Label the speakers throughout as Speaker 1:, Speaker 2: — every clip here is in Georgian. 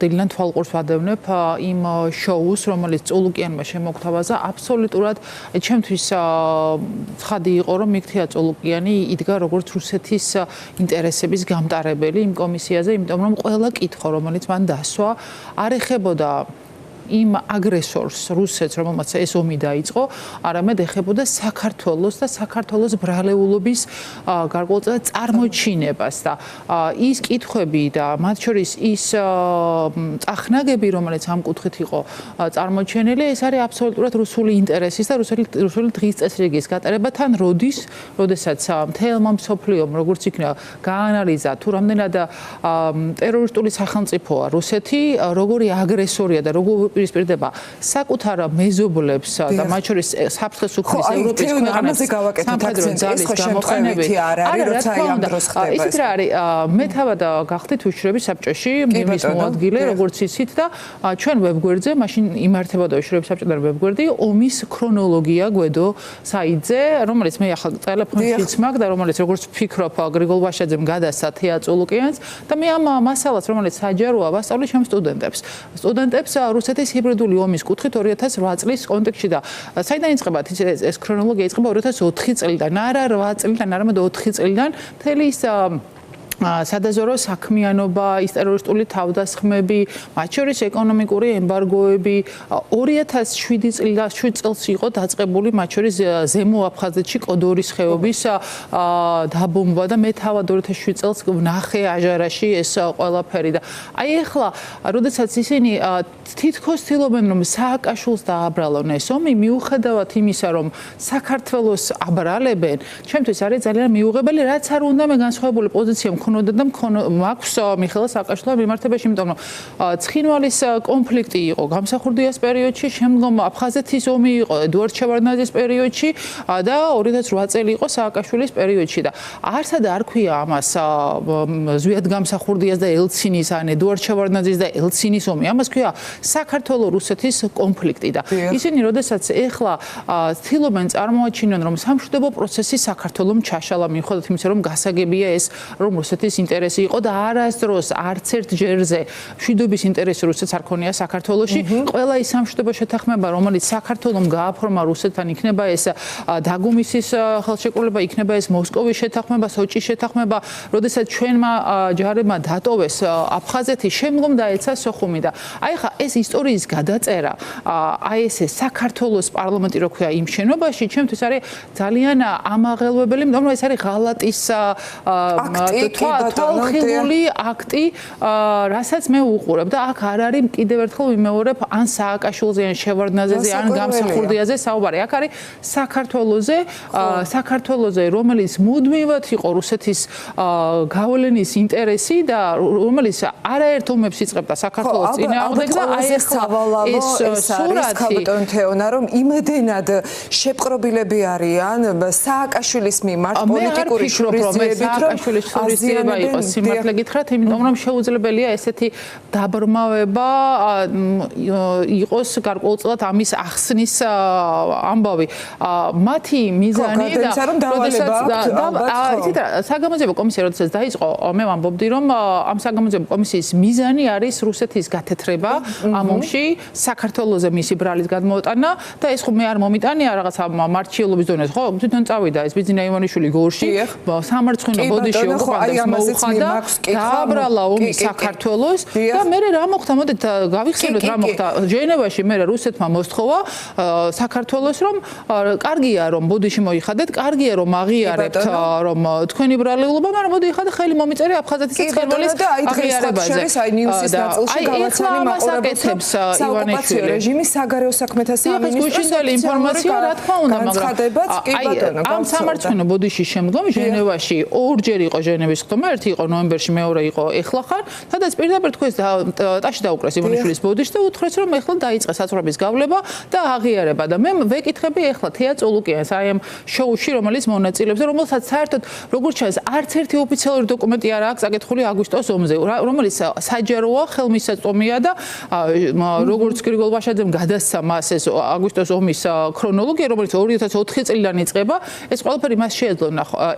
Speaker 1: დილიდან თვალყურს ვადევნებ იმ შოუს, რომელიც წულუკიანმა შემოგთავაზა, აბსოლუტურად ჩემთვის ცხადი იყო, რომ მიქთია წულუკიანი იდგა როგორც რუსეთის ინტერესების გამტარებელი იმ კომისიაზე, იმიტომ რომ ყველა კითხვა, რომელიც მან დასვა, არ ეხებოდა იმ აგრესორს, რუსეთს, რომელმაც ეს ომი დაიწყო, არამედ ეხებოდა საქართველოს და საქართველოს ბრალეულობის გარკვეულწილად წარმოჩინებას და ის კითხვები და მათ შორის ის წახნაგები, რომელიც ამ კუთხით იყო წარმოჩენილი, ეს არის აბსოლუტურად რუსული ინტერესის და რუსული დღის წესრიგის გატარება თან როდესაც მთელმა მსოფლიომ როგორც იქნა გაანალიზა თუ რამდენად ტერორისტული სახელმწიფოა რუსეთი, როგორი აგრესორია და როგორ პირისპირდება საკუთარ მეზობლებს და მათ შორის საფრთხეს უქმნის ევროპის ქვეყნებს სამხედრო ძალის გამოყენებით. არა, რა თქმა უნდა, ისიც რა არის, მე თავად გახდით უშრების საბჭოში, მის მოადგილე, როგორც იცით და ჩვენ ვებგვერდზე, მაშინ იმართებოდა უშრების საბჭოდან ვებგვერდი, ომის ქრონოლოგია გვედო საიძე, რომელიც მე ახლა ტელეფონშიც მაქვს და რომელიც როგორც ვფიქრობ, გრიგოლ ვაშაძემ გადასცა თეა წულუკიანს და მე ამ მასალას, რომელიც საჯაროა, ვასწავლე ჩემ სტუდენტებს რუსეთის ჰიბრიდული ომის კუთხით 2008 წლის კონტექსტში და საიდან იწყება ეს ქრონოლოგია იწყება 2004 წლიდან, არა 8 წლიდან, არამედ 4 წლიდან მთელი ის სადაზორო საქმიანობა, ის ტერორისტული თავდასხმები, მათ შორის ეკონომიკური ემბარგოები 2007 წელს იყო დაწყებული მათ შორის ზემო აფხაზეთში კოდორის ხეობის დაბომბვა და მე თავად 2007 წელს ვნახე აჟარაში ეს ყველაფერი და აი ახლა როდესაც ისინი თითქოს ცდილობენ რომ სააკაშვილს დააბრალონ ეს ომი მიუხედავად იმისა რომ საქართველოს აბრალებენ ჩემთვის არის ძალიან მიუღებელი რაც არ უნდა მე განსხვავებული პოზიცია მქონოდა და მაქვს მიხეილ სააკაშვილთან მიმართებაში, იმიტომ რომ ცხინვალის კონფლიქტი იყო გამსახურდიას პერიოდში, შემდგომ აფხაზეთის ომი იყო ედუარდ შევარდნაძის პერიოდში და 2008 წელი იყო სააკაშვილის პერიოდში და არსად არ ქვია ამას ზვიად გამსახურდიას და ელცინის ან ედუარდ შევარდნაძის და ელცინის ომი, ამას ქვია საქართველო-რუსეთის კონფლიქტი და ისინი როდესაც ეხლა ცდილობენ წარმოაჩინონ რომ სამშვიდობო პროცესი საქართველომ ჩაშალა მიუხედავად იმისა რომ გასაგებია ეს რომ რუსეთის ინტერესი იყო და არასდროს არც ერთ ჯერზე მშვიდობის ინტერესი რუსეთს არ ქონია საქართველოში. ყველა ის სამშვიდობო შეთანხმება, რომელიც საქართველომ გააფორმა რუსეთთან, იქნება ეს დაგუმისის ხელშეკრულება, იქნება ეს მოსკოვის შეთანხმება, სოჭის შეთანხმება, როდესაც ჩვენმა ჯარებმა დატოვეს აფხაზეთი, შემდგომ დაეცა სოხუმი და აი ხა ეს ისტორიის გადაწერა, აი ესე საქართველოს პარლამენტი რო ქვია იმ შენობაში, ჩემთვის არის ძალიან ამაღელვებელი, იმიტომ რომ ეს არის ღალატის თვალხილული აქტი, რასაც მე უყურებ და აქ არ არის კიდევ ერთხელ ვიმეორებ ან სააკაშვილზე, ან შევარდნაძეზე, ან გამსახურდიაზე საუბარი. აქ არის საქართველოზე, რომელიც მუდმივად იყო რუსეთის გავლენის ინტერესი და რომელიც არაერთ ომებს იწყებდა საქართველოს წინააღმდეგ და აი ეს სურათი
Speaker 2: თეონა რომ იმდენად შეპყრობილები არიან სააკაშვილის მიმართ პოლიტიკური შურისძიებით რომ
Speaker 1: სურისძიება იყოს სიმართლე გითხრათ, იმიტომ რომ შეუძლებელია ესეთი დაბრმავება იყოს გარკვეულწილად ამის ახსნის ამბავი. მათი მიზანი და საგამოძიებო კომისია როდესაც დაიწყო, მე ვამბობდი რომ ამ საგამოძიებო კომისიის მიზანი არის რუსეთის გათეთრება ამ ომში, საქართველოზე მისი ბრალის გადმოუტანა და ეს ხო მე არ მომიტანია რაღაცა მარტჩიელობის დონეზე, ხო? თვითონ წავიდა ეს ბიძინა ივანიშვილი გორში, სამარცხვინო ბოდიში ოკუპანტებს მოუხდა, დააბრალა ომი საქართველოს და მე რა მოხდა, მოდით გავიხსენოთ რა მოხდა. ჟენევაში მე რუსეთმა მოსთხოვა საქართველოს რომ კარგია რომ ბოდიში მოიხადეთ, კარგია რომ აღიარებთ რომ თქვენი ბრალეულობა, მაგრამ მოდი ხადა ხელი მომიწერე აფხაზეთის ცხენვალის აღიარებაზე.
Speaker 2: აი ნიუსის ნაწილში გავაცანი მაყურებელს
Speaker 1: ივანიშვილი
Speaker 2: რეჟიმის საგარეო საქმეთა სამინისტროს
Speaker 1: ინფორმაცია რა თქმა უნდა, მაგრამ ამ სამარცხვინო ბოდიში შემდგომ ჟენევაში ორჯერ იყო ჟენევის ხტომა, ერთი იყო ნოემბერში, მეორე იყო ეხლახან, სადაც პირდაპირ თქვენს ტაში დაუკრეს ივანიშვილის ბოდიში და უთხრეს რომ ეხლა დაიწყეს საცხოვრების გავლება და აღიარება და მე ვეკითხები ეხლა თეა წულუკიანს აი ამ შოუში, რომელიც მონაწილეობს და რომელსაც საერთოდ როგორც ჩანს არც ერთი ოფიციალური დოკუმენტი არ აქვს აკითხული აგვისტოს ომზე, რომელიც საჯაროა, ხელმისაწვდომია და როგორც გრიგოლ ვაშაძემ გადასცა მას ეს აგვისტოს ომის ქრონოლოგია, რომელიც 2004 წლიდან იწყება, ეს ყველაფერი მას შეეძლო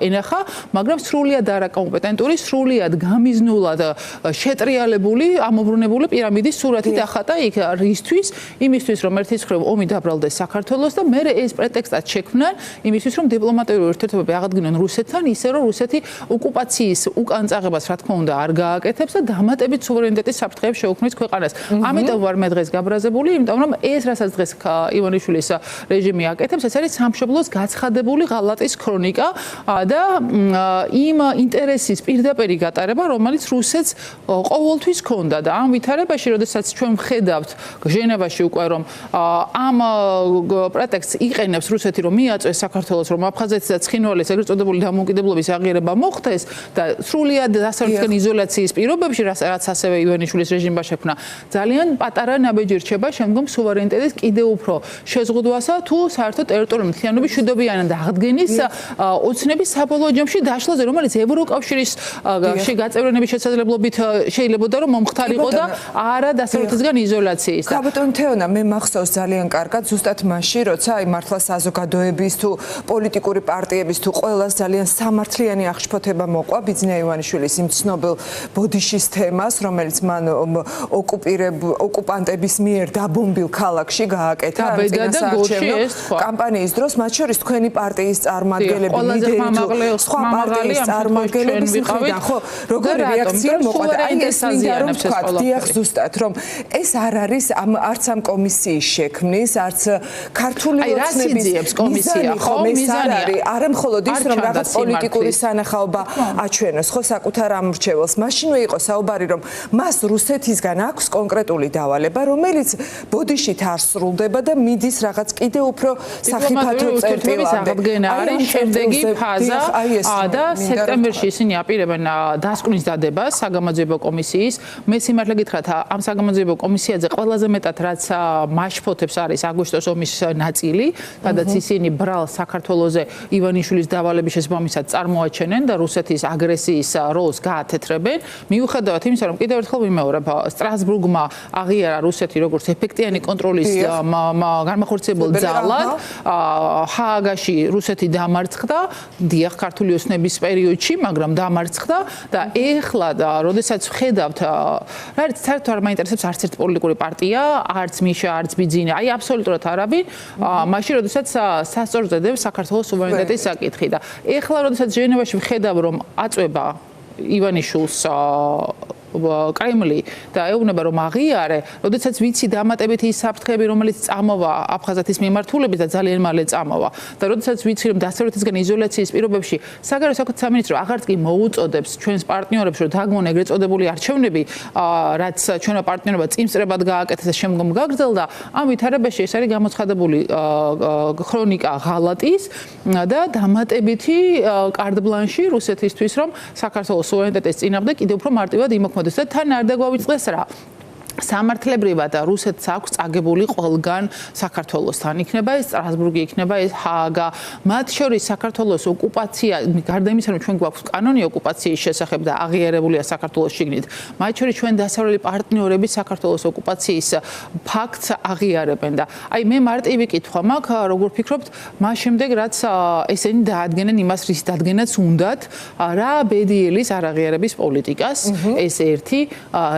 Speaker 1: ენახა, მაგრამ სრულიად არაკომპეტენტური კომპეტენტური, სრულიად გამიზნულად შეტრიალებული, ამობრუნებული პირამიდის სურათი დახატა იქ რისთვის, იმისთვის რომ ერთის მხრივ ომი დაბრალდეს საქართველოს და მე ეს პრეტექსტად შექმნან იმისთვის რომ დიპლომატიური ურთიერთობები აღადგინონ რუსეთთან, ისე რომ რუსეთი ოკუპაციის უკან წაღებას რა თქმა უნდა არ გააკეთებს და დამატებით სუვერენიტეტის საფრთხეებს შეუქმნის ქვეყანას. ამიტომ ვარ მე დღეს გაბრაზებული, იმიტომ რომ ეს რასაც დღეს ივანიშვილის რეჟიმი აკეთებს, ეს არის სამშობლოს გაცხადებული ღალატის ქრონიკა და იმ ინტერესის პირდაპირი გატარება, რომელიც რუსეთს ყოველთვის ჰქონდა და ამ ვითარებაში, როდესაც ჩვენ ვხედავთ ჟენევაში უკვე რომ ამ პრეტექსტს იყენებს რუსეთი რომ მიაწვეს საქართველოს რომ აფხაზეთის და ცხინვალის ეგრეთ წოდებული დამოუკიდებლობის აღიარება მოხდეს და სრულიად დასავლეთიდან იზოლაციის პირობებში რაც ასევე ივანიშვილის რეჟიმმა შექმნა ძალიან პატარა ნაბიჯი რჩება შემდგომ სუვერენიტეტის კიდევ უფრო შეზღუდვასა თუ საერთოდ ტერიტორიული მთლიანობის მშვიდობიანად აღდგენის ოცნების საბოლოო ჯამში დაშლაზე რომელიც ევროკავშირის გაწევრიანების შესაძლებლობით შეიძლებოდა რომ მომხდარიყო და არა დასავლეთისგან იზოლაციის.
Speaker 2: კაპიტან თეონა მე მახსოვს ძალიან კარგად ზუსტად მაშინ როცა აი მართლა საზოგადოების თუ პოლიტიკური პარტიების თუ ყველას ძალიან სამართლიანი აღშფოთება მოყვა ბიძინა ივანიშვილის იმ ცნობილ ბოდიშის თემას რომელიც მან ოკუპანტების მიერ დაბომბილ ქალაქში გააკეთა კამპანიის დროს მათ შორის თქვენი პარტიის წარმომადგენლები ლიდერი სხვა პარტიის წარმომადგენლები ვიყავით ხო როგორი რეაქცია მოყვა და აი ეს მინდა რომ თქვა დიახ ზუსტად რომ ეს არ არის არც ამ კომისიის შექმნის არც ქართული ოცნების კომისია ხო მიზანი არა მხოლოდ ის რომ რაღაც პოლიტიკური სანახაობა აჩვენოს ხო საკუთარ ამრჩეველს მაშინვე იყო საუბარი რომ მას რუსეთისგან აქვს კონკრეტული დავალება რომელიც ბოდიშით არ სრულდება და მიდის რაღაც კიდე უფრო სახიფათო წერტილამდე
Speaker 1: არის შემდეგი ფაზა და სექტემბერში ისინი აპირებენ დასკვნის დადებას საგამოძიებო კომისიის მე სიმართლე გითხრათ ამ საგამოძიებო კომისიაზე ყველაზე მეტად რაც მაშფოთებს არის აგვისტოს ომის ნაწილი სადაც ისინი ბრალ საქართველოზე ივანიშვილის დავალების შესაბამისად წარმოაჩენენ და რუსეთის აგრესიის როლს გაათეთრებენ მიუხედავად იმისა რომ კიდევ ერთხელ ვიმეორებ სტრასბურგმა აღიარა რუსეთი როგორც ეფექტიანი კონტროლის განმახორციელებელ ძალად ჰააგაში რუსეთი დამარცხდა დიახ ქართული ოცნების პერიოდში მაგრამ დამარცხდა და ეხლა როდესაც ვხედავთ რაც საერთოდ არ მაინტერესებს არც ერთ პოლიტიკური პარტია არც მიშა არც ბიძინა აი აბსოლუტურად არავინ მაშინ როდესაც სასწორზე დევს საქართველოს სუვერენიტეტის საკითხი და ეხლა როდესაც ჟენევაში ვხედავ რომ აწვება ივანიშვილს კრემლი და ეუბნება რომ აღიარე, როდესაც ვიცი დამატებითი ის საფრთხეები რომელიც წამოვა აფხაზეთის მიმართულებით და ძალიან მალე წამოვა და როდესაც ვიცი რომ დასავლეთისგან იზოლაციის პირობებში საგარეო საქმეთა სამინისტრო აღარც კი მოუწოდებს ჩვენს პარტნიორებს რომ დაგმონ ეგრეთ წოდებული არჩევნები რაც ჩვენო პარტნიორობა წინსწრებად გააკეთეს და შემდგომ გაგრძელდა ამ ვითარებაში ეს არის გამოცხადებული ქრონიკა ღალატის და დამატებითი კარტ-ბლანში რუსეთისთვის რომ საქართველოს სუვერენიტეტის წინააღმდეგ კიდევ უფრო მარტივად იმოქმედოს და თან არ დაგვავიწყდეს რა სამართლებრივად რუსეთს აქვს წაგებული ყველგან საქართველოსთან იქნება ეს სტრასბურგი იქნება ეს ჰააგა მათ შორის საქართველოს ოკუპაცია გარდა იმისა რომ ჩვენ გვაქვს კანონი ოკუპაციის შესახებ და აღიარებულია საქართველოს შიგნით მათ შორის ჩვენ დასავლელი პარტნიორები საქართველოს ოკუპაციის ფაქტს აღიარებენ და აი მე მარტივი კითხვა მაქვს როგორ ფიქრობთ მას შემდეგ რაც ესენი დაადგენენ იმას რის დადგენაც უნდათ რა ბედიელის არაღიარების პოლიტიკას ეს ერთი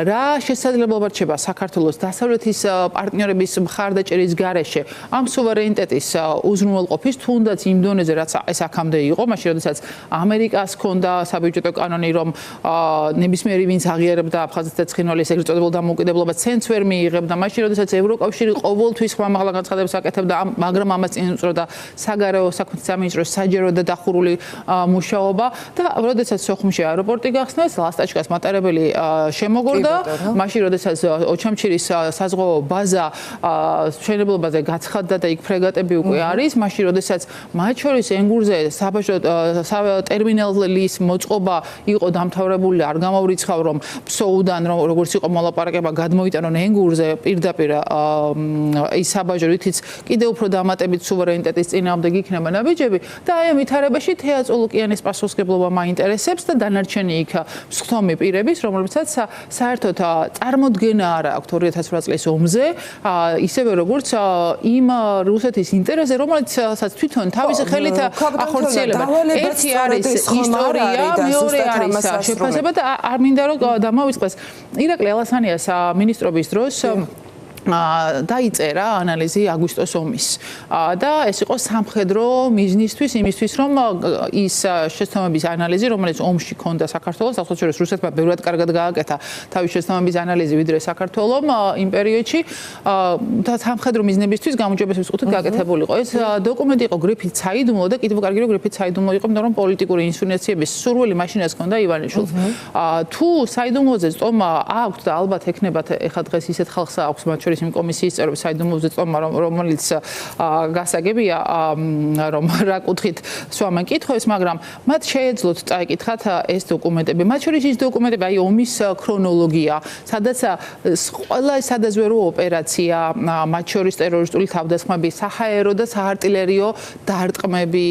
Speaker 1: რა შესაძლებლობა საქართველოს დასავლეთის პარტნიორების მხარდაჭერის გარეშე ამ სუვერენიტეტის უზრუნველყოფის თუნდაც იმ დონეზე რაც ეს აქამდე იყო მაშინ როდესაც ამერიკას ჰქონდა საბიუჯეტო კანონი რომ ნებისმიერი ვინც აღიარებდა აფხაზეთის და ცხინვალის ეგრეთ წოდებულ დამოუკიდებლობას ცენს ვერ მიიღებდა მაშინ როდესაც ევროკავშირი ყოველთვის ხმამაღლა განცხადებას აკეთებდა მაგრამ ამას წინ უწევდა საგარეო საქმეთა სამინისტროს საჯარო და დახურული მუშაობა და როდესაც სოხუმში აეროპორტი გახსნეს ლასტაჩკას მატარებელი შემოგორდა მაშინ როდესაც ოჩამჩირის საზღვაო ბაზა მშენებლობაზე გაცხადდა და იქ ფრეგატები უკვე არის მაშინ როდესაც მათ შორის ენგურზე საბაჟო ტერმინალის მოწყობა იყო დამთავრებული არ გამოვრიცხავ რომ ფსოუდან როგორც იყო მოლაპარაკება გადმოიტანონ ენგურზე პირდაპირ ის საბაჟო რითიც კიდევ უფრო დამატებით სუვერენიტეტის წინააღმდეგ იქნება ნაბიჯები და აი ამ ვითარებაში თეა წოლუკიანის პასუხისმგებლობა მაინტერესებს და დანარჩენი იქ მსხდომი პირების რომლებსაც საერთოდ წარმოდგენა არა აქვთ 2008 წლის ომზე, ისევე როგორც იმ რუსეთის ინტერესზე, რომელიცაც თვითონ თავისი ხელით ახორციელება. ერთი არის ისტორია, მეორე არის შეფასება და არ მინდა რომ დამავიწყდეს. ირაკლი ალასანიას მინისტრობის დროს დაიწერა ანალიზი აგვისტოს ომის და ეს იყო სამხედრო მიზნისთვის იმისთვის რომ ის შეცდომების ანალიზი რომელიც ომში ჰქონდა საქართველოს ახალშობილს რუსეთმა ბევრად კარგად გააკეთა თავის შეცდომების ანალიზი ვიდრე საქართველოს იმ პერიოდში და სამხედრო მიზნებისთვის გამოჯობესების ყუთით გააკეთებული იყო ეს დოკუმენტი იყო გრიფით საიდუმლო და კიდევ კარგი რომ გრიფით საიდუმლო იყო იმიტომ რომ პოლიტიკური ინსინუაციების სურვილი მაშინაც ჰქონდა ივანიშვილს თუ საიდუმლოზე წომა აქვს და ალბათ ექნებათ ეხლა დღეს ისეთ ხალხს აქვს მათ შორის იმ კომისიის წევრები საიდუმლოზე წომა რომელიც გასაგებია რომ რა კუთხით სვამენ კითხვებს მაგრამ მათ შეეძლოთ წაიკითხათ ეს დოკუმენტები მათ შორის ის დოკუმენტები აი ომის ქრონოლოგია სადაც ყველა სადაზვერო ოპერაცია მათ შორის ტერორისტული თავდასხმები საჰაერო და საარტილერიო დარტყმები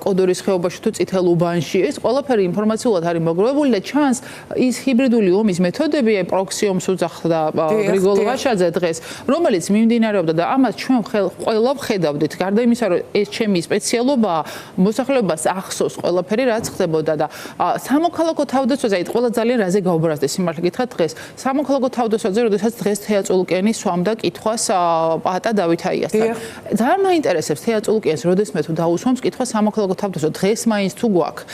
Speaker 1: კოდორის ხეობაში თუ წითელ უბანში ეს ყველაფერი ინფორმაციულად არის მოგროვებული და ჩანს ის ჰიბრიდული ომის მეთოდები პროქსი ომს უძახდა გრიგოლ ვაშაძე დღეს რომელიც მიმდინარეობდა და ამას ჩვენ ყველა ვხედავდით გარდა იმისა რომ ეს ჩემი სპეციალობაა მოსახლეობას ახსოვს ყველაფერი რაც ხდებოდა და სამოქალაქო თავდაცვაზე აი ყველა ძალიან რაზე გაუბრაზდა სიმართლე გითხრათ დღეს სამოქალაქო თავდაცვაზე როდესაც დღეს თეა წულუკიანი სვამდა კითხვას პატა დავით აიასთან ძალიან მაინტერესებს თეა წულუკიანს როდესმე თუ დაუსვამს კითხვას სამოქალაქო თავდაცვა დღეს მაინც თუ გვაქვს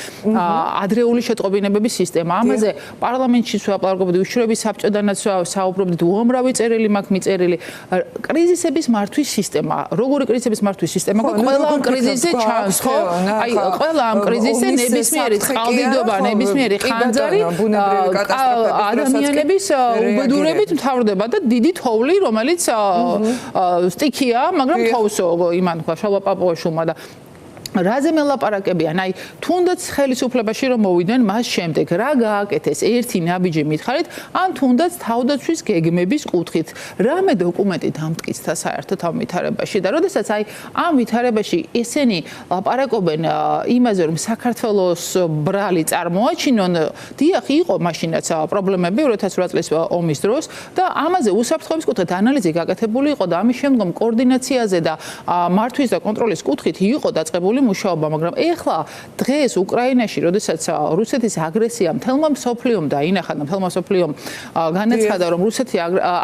Speaker 1: ადრეული შეტყობინებების სისტემა ამაზე პარლამენტში ვაპარაკობდი უშუალოების საბჭოდანაც საუბრობდით უამრავი წერილი მაქვს მიწერილი კრიზისების მართვის სისტემა როგორი კრიზისების მართვის სისტემა ყველა ამ კრიზისზე ჩანს ხო აი ყველა ამ კრიზისზე ნებისმიერი წყალდიდობა ნებისმიერი ხანძარი ადამიანების უბედურებით მთავრდება და დიდი თოვლი რომელიც სტიქია მაგრამ თოვსო იმან თქვა შალვა პაპუაშვილმა და რაზე მელაპარაკებიან აი თუნდაც ხელისუფლებაში რომ მოვიდნენ მას შემდეგ რა გააკეთეს ერთი ნაბიჯი მითხარით ან თუნდაც თავდაცვის გეგმების კუთხით რამე დოკუმენტი დამტკიცდა საერთოდ ამ ვითარებაში და როდესაც აი ამ ვითარებაში ესენი ლაპარაკობენ იმაზე რომ საქართველოს ბრალი წარმოაჩინონ დიახ იყო მაშინაც პრობლემები 2008 წლის ომის დროს და ამაზე უსაფრთხოების კუთხით ანალიზი გაკეთებული იყო და ამის შემდგომ კოორდინაციაზე და მართვის და კონტროლის კუთხით იყო დაწყებული მუშაობა, მაგრამ ეხლა დღეს უკრაინაში, როდესაც რუსეთის აგრესია მთელმა მსოფლიომ დაინახა და მთელმა მსოფლიომ განაცხადა, რომ რუსეთი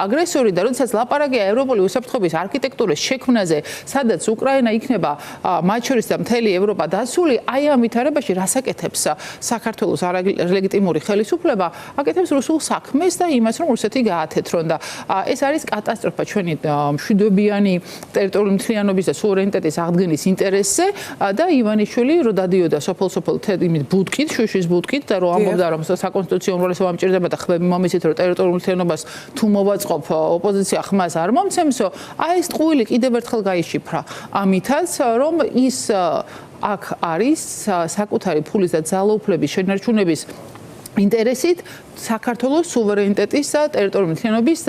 Speaker 1: აგრესორი და როდესაც ლაპარაკია ევროპული უსაფრთხოების არქიტექტურის შექმნაზე, სადაც უკრაინა იქნება მათ შორის და მთელი ევროპა დასული, აი ამ ვითარებაში რას აკეთებს საქართველოს არალეგიტიმური ხელისუფლება, აკეთებს რუსულ საქმეს და იმას, რომ რუსეთი გაათეთრონ და ეს არის კატასტროფა ჩვენი მშვიდობიანი ტერიტორიული მთლიანობის და სუვერენიტეტის აღდგენის ინტერესზე და ივანიშვილი რო დადიოდა სოფელ-სოფელ იმით ბუდკით, შუშის ბუდკით და რო ამბობდა რომ საკონსტიტუციო უმრავლესობა ამჭირდება და ხმები მომიცით რომ ტერიტორიულ მთლიანობას თუ მოვაწყობ ოპოზიცია ხმას არ მომცემსო, აი ეს ტყუილი კიდევ ერთხელ გაიშიფრა. ამითაც რომ ის აქ არის საკუთარი ფულის და ძალაუფლების შენარჩუნების ინტერესით საქართველოს სუვერენიტეტის და ტერიტორიული მთლიანობის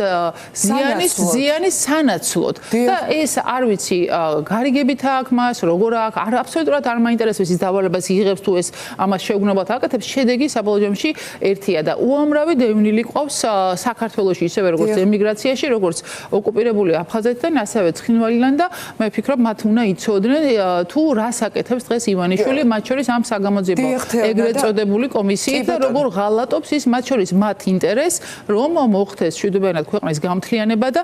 Speaker 1: ზიანის სანაცვლოდ და ეს არ ვიცი გარიგებით აქვს მას როგორ აქვს არ აბსოლუტურად არ მაინტერესებს ის დავალებას იღებს თუ ეს ამას შეუგნებლად აკეთებს შედეგი საბოლოო ჯამში ერთია და უამრავი დევნილი ყავს საქართველოში ისევე როგორც ემიგრაციაში როგორც ოკუპირებული აფხაზეთიდან ასევე ცხინვალიდან და მე ვფიქრობ მათ უნდა იცოდნენ თუ რას აკეთებს დღეს ივანიშვილი მათ შორის ამ საგამოძიებო ეგრეთ წოდებული კომისიით და როგორ ღალატობს ის მათ შორის მათ ინტერესს რომ მოხდეს მშვიდობიანად ქვეყნის გამთლიანება და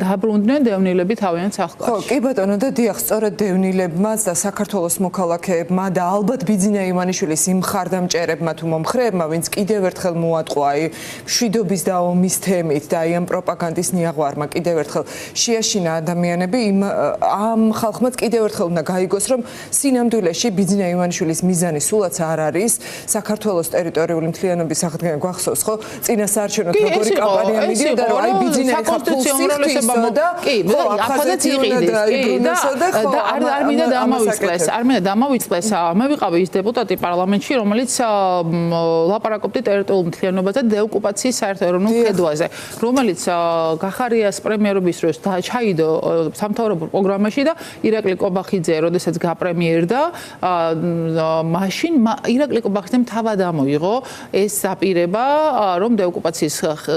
Speaker 1: დაბრუნდნენ დევნილები თავიანთ სახლებში.
Speaker 2: ხო, კი ბატონო და დიახ, სწორედ დევნილებმა და საქართველოს მოქალაქეებმა და ალბათ ბიძინა ივანიშვილის იმ მხარდამჭერებმა თუ მომხრეებმა, ვინც კიდევ ერთხელ მოატყვა აი მშვიდობის და ომის თემით და აი ამ პროპაგანდის ნიაღვარმა კიდევ ერთხელ შეაშინა ადამიანები ამ ხალხმაც კიდევ ერთხელ უნდა გაიგოს რომ სინამდვილეში ბიძინა ივანიშვილის მიზანი სულაც არ არის საქართველოს ტერიტორიული მთლიანობის აღდგენა გვახსოვს ხო წინასაარჩევნოდ როგორი კამპანია მიდიოდა რომ აი ბიძინა ეხა ფულს იხდისო და ხო ახალაც იყიდეს
Speaker 1: და არ მინდა დამავიწყდეს მე ვიყავი ის დეპუტატი პარლამენტში რომელიც ლაპარაკობდი ტერიტორიულ მთლიანობაზე და დეოკუპაციის საერთო ეროვნულ ხედვაზე რომელიც გახარიას პრემიერობის დროს ჩაიდო სამთავრობო პროგრამაში და ირაკლი კობახიძე როდესაც გაპრემიერდა მაშინ ირაკლი კობახიძემ თავად ამოიღო ეს დაპირება, რომ დეოკუპაციის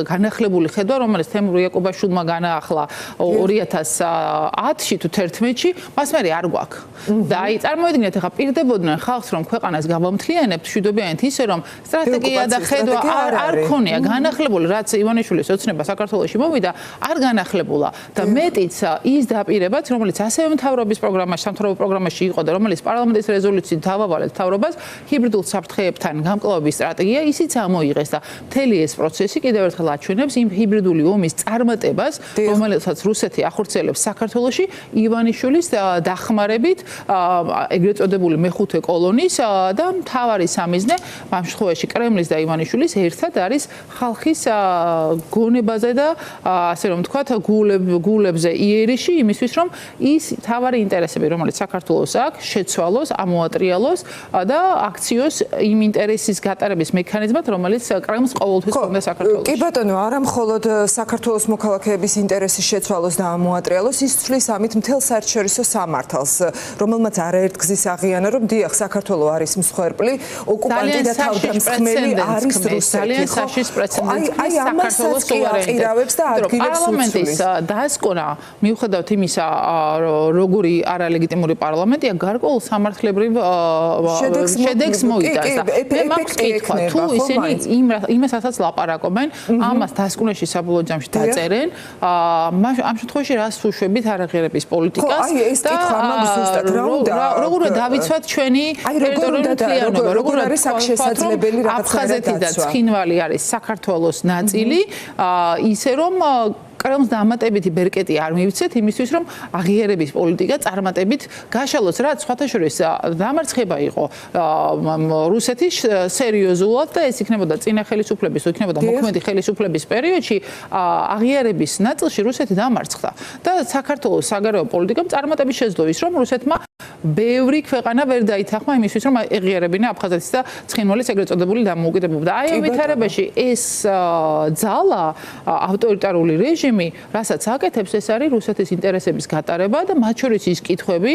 Speaker 1: განახლებული ხედვა, რომელიც თემურ იაკობაშვილმა განაახლა 2010-ში თუ 11-ში, მას მე არ გვაქვს. და აი წარმოიდგინეთ, ახლა პირდებოდნენ ხალხს, რომ ქვეყანას გავამთლიანებთ, შვიდობიანით ისე, რომ სტრატეგია და ხედვა არ ქონია განახლებული, რაც ივანიშვილის ოცნება საქართველოში მოვიდა, არ განახლებულა და მეტიც ის დაპირებაც, რომელიც ასევე მთავრობის პროგრამაში, სამთავრობო პროგრამაში იყო და რომელიც პარლამენტის რეზოლუციით დავავალეთ მთავრობას, ჰიბრიდულ საფრთხეებთან გამკლავების სტრატეგია ისიც ამოიღეს და მთელი ეს პროცესი კიდევ ერთხელ აჩვენებს იმ ჰიბრიდული ომის წარმატებას, რომელსაც რუსეთი ახორციელებს საქართველოში ივანიშვილის დახმარებით, ეგრეთ წოდებული მეხუთე კოლონის და მთავარი სამიზნე ამ შემთხვევაში კრემლის და ივანიშვილის ერთად არის ხალხის გონებაზე და ასე რომ ვთქვათ გულებზე იერიში იმისთვის რომ ის თავარი ინტერესები რომელიც საქართველოს აქვს შეცვალოს, ამოატრიალოს და აქციოს იმ ინტერესის გატარების მექანიზმად რომელიც კრემლს ყოველთვის ჰქონდა საქართველოში.
Speaker 2: კი ბატონო, არა მხოლოდ საქართველოს მოქალაქეების ინტერესის შეცვალოს და ამოატრიალოს, ის ცვლის ამით მთელ საერთაშორისო სამართალს, რომელმაც არაერთ გზის აღიანა რომ დიახ საქართველო არის მსხვერპლი, ოკუპანტი და თავდამსხმელი არის რუსეთი.
Speaker 1: ძალიან საშიშ პრეცედენტი საქართველოს
Speaker 2: უარყირავებს და ადგილებს
Speaker 1: პარლამენტის დასკვნა მიუხედავად იმისა როგორი არალეგიტიმური პარლამენტია გარკვეულ სამართლებრივ შედეგს მოიტანს და მე მაქვს კითხვა თუ ისინი იმასაც ლაპარაკობენ ამას დასკვნაში საბოლოო ჯამში დაწერენ ამ შემთხვევაში რას უშვებით არაღიარების პოლიტიკას და როგორ დავიცვათ ჩვენი ტერიტორიული მთლიანობა როგორ
Speaker 2: არის აქ შესაძლებელი
Speaker 1: აფხაზეთი და ცხინვალი არის საქართველოს ნაწილი ისე რომ კრემლს დამატებითი ბერკეტი არ მივცეთ იმისთვის რომ აღიარების პოლიტიკა წარმატებით გაშალოს რაც სხვათა შორის დამარცხება იყო რუსეთის სერიოზულად და ეს იქნებოდა წინა ხელისუფლების იქნებოდა მოქმედი ხელისუფლების პერიოდში აღიარების ნაწილში რუსეთი დამარცხდა და საქართველოს საგარეო პოლიტიკამ წარმატებით შეძლო ის რომ რუსეთმა ბევრი ქვეყანა ვერ დაითანხმა იმისთვის რომ ეღიარებინა აფხაზეთის და ცხინვალის ეგრეთ წოდებული დამოუკიდებლობა და აი ამ ვითარებაში ეს ძალა ავტორიტარული რეჟიმი რასაც აკეთებს ეს არის რუსეთის ინტერესების გატარება და მათ შორის ის კითხვები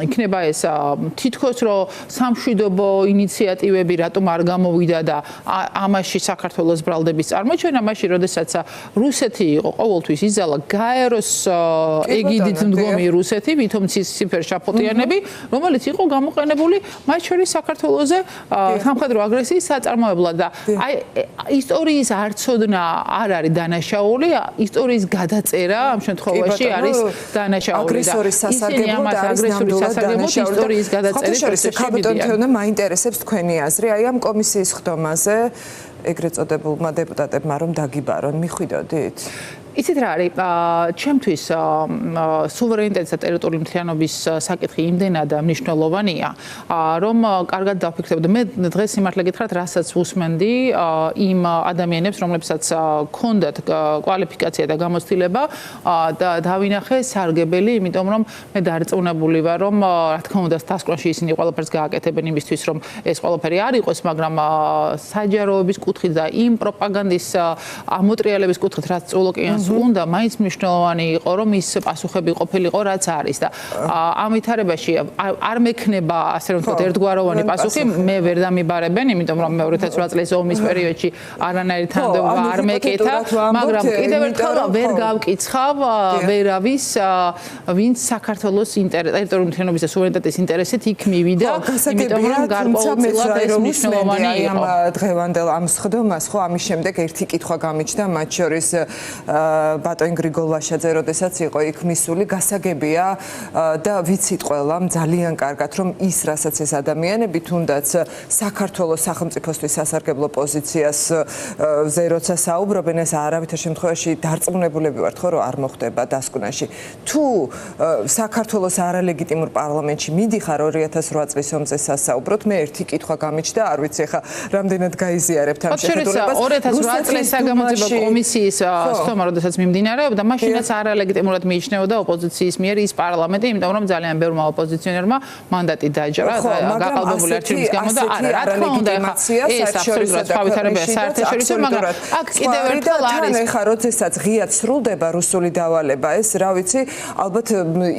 Speaker 1: იქნება ეს თითქოს რომ სამშვიდობო ინიციატივები რატომ არ გამოვიდა და ამაში საქართველოს ბრალდების წარმოჩენა მაშინ როდესაც რუსეთი იყო ყოველთვის ის ძალა გაეროს ეგიდით მდგომი რუსეთი ვითომ ციფერ შაფოთიანები რომელიც იყო გამოყენებული მათ შორის საქართველოზე სამხედრო აგრესიის საწარმოებლად და აი ისტორიის არცოდნა არ არის დანაშაული ისტორიის გადაწერა ამ შემთხვევაში არის დანაშაული და
Speaker 2: აგრესორის სასარგებლოდ
Speaker 1: ისტორიის გადაწერის
Speaker 2: პროცესში მაინტერესებს თქვენი აზრი აი ამ კომისიის ხდომაზე ეგრეთ წოდებულმა დეპუტატებმა რომ დაგიბარონ მიხვიდოდით
Speaker 1: იცით რა არის ჩემთვის სუვერენიტეტის და ტერიტორიული მთლიანობის საკითხი იმდენად მნიშვნელოვანია რომ კარგად დავფიქრებ და მე დღეს სიმართლე გითხრათ რასაც უსმენდი იმ ადამიანებს რომლებსაც ქონდათ კვალიფიკაცია და გამოცდილება და დავინახე სარგებელი იმიტომ რომ მე დარწმუნებული ვარ რომ რა თქმა უნდა დასკვნაში ისინი ყველაფერს გააკეთებენ იმისთვის რომ ეს ყველაფერი არ იყოს მაგრამ საჯაროების კუთხით და იმ პროპაგანდის ამოტრიალების კუთხით რაც წულოკიანს უნდა მაინც მნიშვნელოვანი იყო რომ ის პასუხები ყოფილიყო რაც არის და ამ ვითარებაში არ მექნება ასე რომ ვთქვათ ერთგვაროვანი პასუხი მე ვერ დამიბარებენ იმიტომ რომ მე 2008 წლის ომის პერიოდში არანაირი თანამდებობა არ მეკეთა მაგრამ კიდევ ერთხელ ვერ გავკიცხავ ვერავის ვინც საქართველოს ტერიტორიული მთლიანობის და სუვერენიტეტის ინტერესით იქ მივიდა იმიტომ რომ გარკვეულწილად ეს მნიშვნელოვანი იყო
Speaker 2: დღევანდელ ამ სხდომას ხო ამის შემდეგ ერთი კითხვა გამიჩნდა მათ შორის ბატონ გრიგოლ ვაშაძე როდესაც იყო იქ მისული გასაგებია და ვიცით ყველამ ძალიან კარგად რომ ის რასაც ეს ადამიანები თუნდაც საქართველოს სახელმწიფოსთვის სასარგებლო პოზიციაზე როცა საუბრობენ ეს არავითარ შემთხვევაში დარწმუნებულები ვართ ხო რომ არ მოხდება დასკვნაში თუ საქართველოს არალეგიტიმურ პარლამენტში მიდიხარ 2008 წლის ომზე სასაუბროთ მე ერთი კითხვა გამიჩნდა არ ვიცი ახლა რამდენად გაიზიარებთ ამ შეხედულებას
Speaker 1: 2008 წლის საგამოძიებო კომისიის სტომა როდესაც მიმდინარეობდა, მაშინაც არალეგიტიმურად მიიჩნეოდა ოპოზიციის მიერ ის პარლამენტი, იმიტომ რომ ძალიან ბევრმა ოპოზიციონერმა მანდატი დაჯერა გაყალბებული არჩევნების გამო და არა, რა თქმა უნდა, ეს აბსოლუტურად სავითარებია საერთაშორისო, მაგრამ აქ კიდევ ერთხელ არის
Speaker 2: ეხა როდესაც ღიად სრულდება რუსული დავალება, ეს რა ვიცი, ალბათ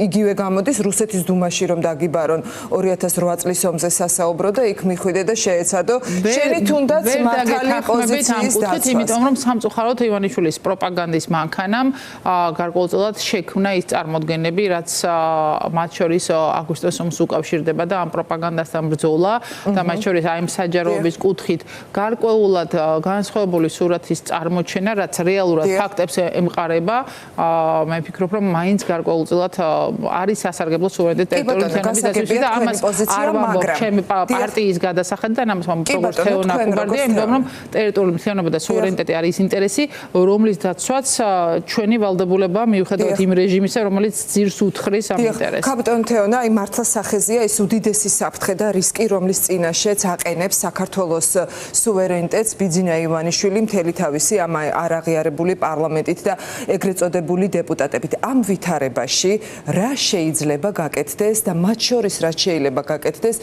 Speaker 2: იგივე გამოდის რუსეთის დუმაში რომ დაგიბარონ 2008 წლის ომზე სასაუბრო და იქ მიხვიდე და შეეცადო შენი თუნდაც მართალი პოზიციის დაცვას.
Speaker 1: იმიტომ რომ სამწუხაროდ ივანიშვილის პროპაგანდის მანქანამ გარკვეულწილად შექმნა ის წარმოდგენები, რაც მათ შორის აგვისტოს ომს უკავშირდება და ამ პროპაგანდასთან ბრძოლა და მათ შორის აი ამ საჯაროების კუთხით გარკვეულად განსხვავებული სურათის წარმოჩენა, რაც რეალურად ფაქტებს ემყარება, მე ვფიქრობ, რომ მაინც გარკვეულწილად არის სასარგებლო სუვერენიტეტ ტერიტორიული მთლიანობის დაცვისა და ამას არ ვამბობ ჩემი პარტიის გადასახედიდან, ამას ვამბობ როგორც თეონა კუბარდია, იმიტომ რომ ტერიტორიული მთლიანობა და სუვერენიტეტი არის ინტერესი, რომლის დაცვაც ჩვენი ვალდებულება მიუხედავად იმ რეჟიმისა, რომელიც ძირს უთხრის ამ ინტერესს.
Speaker 2: კაპიტან თეონა, აი მართლა სახეზია ის უდიდესი საფრთხე და რისკი, რომლის წინაშეც აყენებს საქართველოს სუვერენიტეტს ბიძინა ივანიშვილი მთელი თავისი ამ არაღიარებული პარლამენტით და ეგრეთ წოდებული დეპუტატებით. ამ ვითარებაში რა შეიძლება გაკეთდეს და მათ შორის რა შეიძლება გაკეთდეს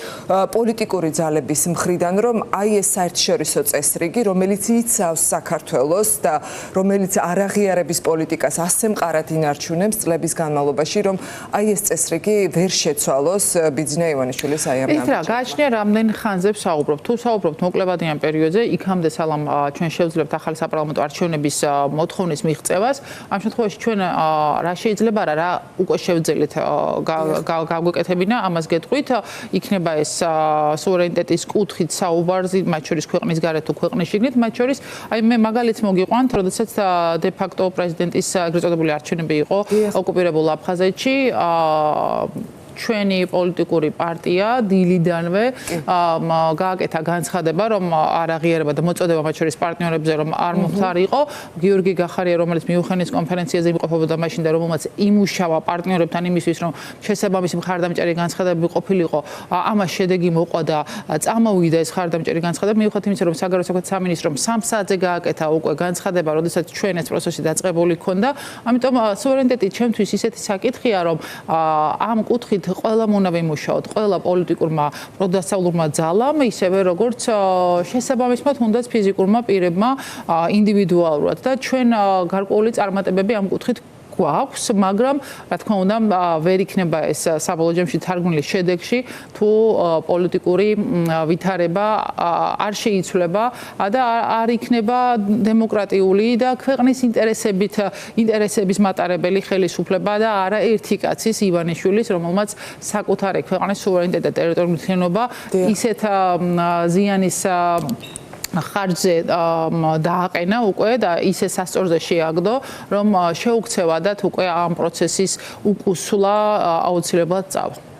Speaker 2: პოლიტიკური ძალების მხრიდან, რომ აი ეს საერთაშორისო წესრიგი, რომელიც იცავს საქართველოს და რომელიც არაღიარების პოლიტიკას ასე მყარად ინარჩუნებს წლების განმავლობაში, რომ აი ეს წესრიგი ვერ შეცვალოს ბიძინა ივანიშვილის აი ამ
Speaker 1: ნაბიჯში. ეს რა გააჩნია რამდენ ხანზე ვსაუბრობთ? თუ საუბრობთ მოკლევადიან პერიოდზე, იქამდე სალამ ჩვენ შევძლებთ ახალი საპარლამენტო არჩევნების მოთხოვნის მიღწევას. ამ შემთხვევაში ჩვენ რა შეიძლება რა უკვე შევძელით გავგვეკეთებინა, ამას გეტყვით, იქნება ეს სუვერენიტეტის კუთხით საუბარზე, მათ შორის ქვეყნის გარეთ თუ ქვეყნის შიგნით, მათ შორის აი მე მაგალითს მოგიყვანთ, როდესაც დე ფაქტო პრეზიდენტის ეგრეთ წოდებული არჩევნები იყო ოკუპირებულ აფხაზეთში, ჩვენი პოლიტიკური პარტია დილიდანვე გააკეთა განცხადება, რომ არაღიარება და მოწოდება მათ შორის პარტნიორებზე რომ არ მომხდარიყო. გიორგი გახარია, რომელიც მიუნხენის კონფერენციაზე იმყოფებოდა მაშინ და რომელმაც იმუშავა პარტნიორებთან იმისთვის, რომ შესაბამისი მხარდამჭერი განცხადებები ყოფილიყო, ამას შედეგი მოყვა და წამოვიდა ეს მხარდამჭერი განცხადება, მიუხედავად იმისა, რომ საგარეო საქმეთა სამინისტრომ 3 საათზე გააკეთა უკვე განცხადება, როდესაც ჩვენ ეს პროცესი დაწყებული ჰქონდა. ამიტომ სუვერენიტეტი ჩემთვის ისეთი საკითხია, რომ ამ კუთხით ყველამ უნდა ვიმუშაოთ, ყველა პოლიტიკურმა პროდასავლურმა ძალამ, ისევე როგორც შესაბამისმა თუნდაც ფიზიკურმა პირებმა ინდივიდუალურად და ჩვენ გარკვეული წარმატებები ამ კუთხით გვაქვს, მაგრამ რა თქმა უნდა ვერ იქნება ეს საბოლოო ჯამში თარგმნილი შედეგში, თუ პოლიტიკური ვითარება არ შეიცვლება და არ იქნება დემოკრატიული და ქვეყნის ინტერესების მატარებელი ხელისუფლება და არა ერთი კაცის ივანიშვილის, რომელმაც საკუთარი ქვეყნის სუვერენიტეტი და ტერიტორიული მთლიანობა ისეთ ზიანის ხარჯზე დააყენა უკვე და ისე სასწორზე შეაგდო, რომ შეუქცევადად უკვე ამ პროცესის უკუსვლა აუცილებლად წავა.